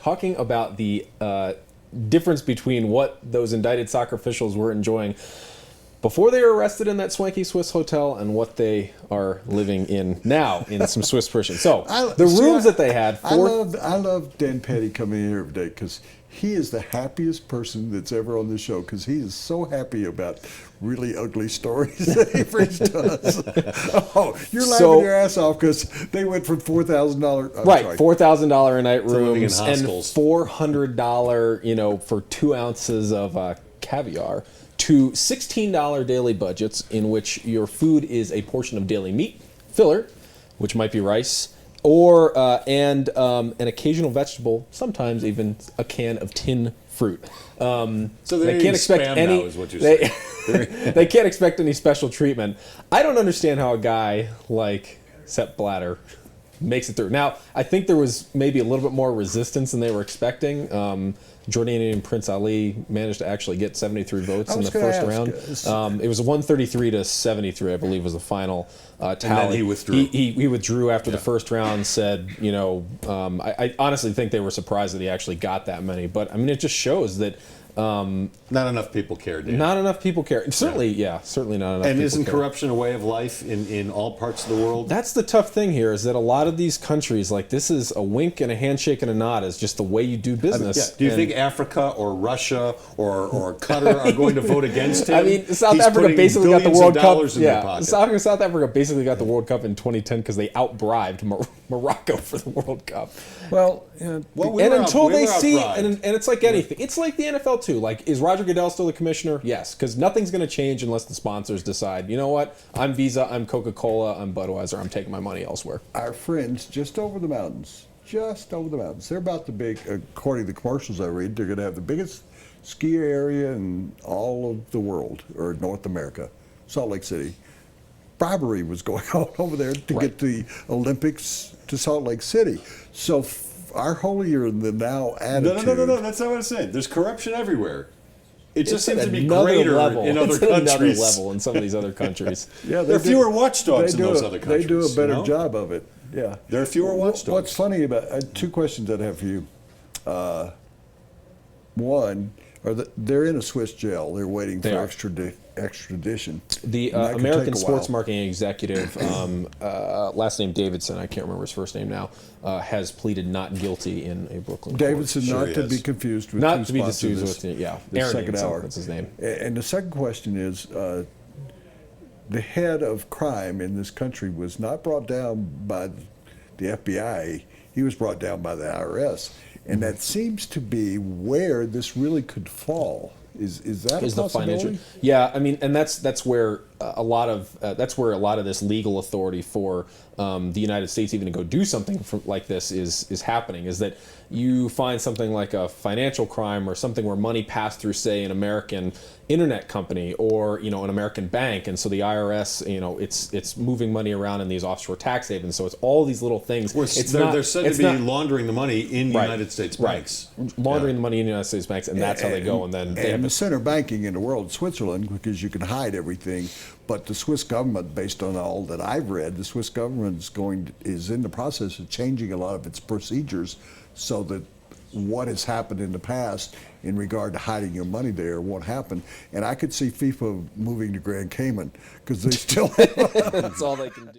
talking about the difference between what those indicted soccer officials were enjoying before they were arrested in that swanky Swiss hotel and what they are living in now in some Swiss prison. So the rooms that they had. I love Dan Petty coming in here every day because he is the happiest person that's ever on the show because he is so happy about really ugly stories that he brings to us. Oh, you're laughing your ass off because they went from $4,000. Right, $4,000 a night rooms and $400, for 2 ounces of caviar, to $16 daily budgets in which your food is a portion of daily meat, filler, which might be rice, or and an occasional vegetable, sometimes even a can of tin fruit. So they can't expect any. Now is what you're saying. They can't expect any special treatment. I don't understand how a guy like Sepp Blatter makes it through. Now, I think there was maybe a little bit more resistance than they were expecting. Jordanian Prince Ali managed to actually get 73 votes in the first round. It was 133 to 73, I believe, was the final tally. And then he withdrew. He withdrew after the first round. Said, I honestly think they were surprised that he actually got that many. But I mean, it just shows that. Not enough people care, Dan. Not enough people care. Certainly, certainly not enough and people isn't care. corruption a way of life in all parts of the world? That's the tough thing here, is that a lot of these countries, like, this is a wink and a handshake and a nod, is just the way you do business. Do you think Africa or Russia or Qatar are going to vote against him? I mean, South Africa basically got the World Cup. Yeah, South Africa basically got the World Cup in 2010 because they outbribed Morocco for the World Cup. Well, and it's like anything. It's like the NFL too. Like, is Roger Goodell still the commissioner? Yes, because nothing's going to change unless the sponsors decide, you know what, I'm Visa, I'm Coca-Cola, I'm Budweiser, I'm taking my money elsewhere. Our friends just over the mountains, they're about the big, according to the commercials I read, they're going to have the biggest ski area in all of the world, or North America, Salt Lake City. Bribery was going on over there to get the Olympics to Salt Lake City. So our holier than thou attitude. No, that's not what I'm saying. There's corruption everywhere. It just seems to be greater greater in other countries. Another level in some of these other countries. There are fewer watchdogs in those other countries. They do a better job of it. Yeah, there are fewer watchdogs. What's funny about two questions I'd have for you. One, they're in a Swiss jail. They're waiting for extradition. The American sports marketing executive, last name Davidson, I can't remember his first name now, has pleaded not guilty in a Brooklyn Davidson, court. not to be confused with not to be confused with the second hour. That's his name. And the second question is, the head of crime in this country was not brought down by the FBI. He was brought down by the IRS, and that seems to be where this really could fall. Is that a possibility? Yeah, I mean, and that's where a lot of this legal authority for the United States even to go do something like this is happening. Is that you find something like a financial crime or something where money passed through, say, an American internet company or an American bank, and so the IRS, it's moving money around in these offshore tax havens. So it's all these little things. They're said to be laundering the money in United States banks. Laundering the money in United States banks, and that's how they go. And the center banking in the world, Switzerland, because you can hide everything. But the Swiss government, based on all that I've read, the Swiss government is in the process of changing a lot of its procedures so that what has happened in the past in regard to hiding your money there won't happen. And I could see FIFA moving to Grand Cayman because they still that's all they can do.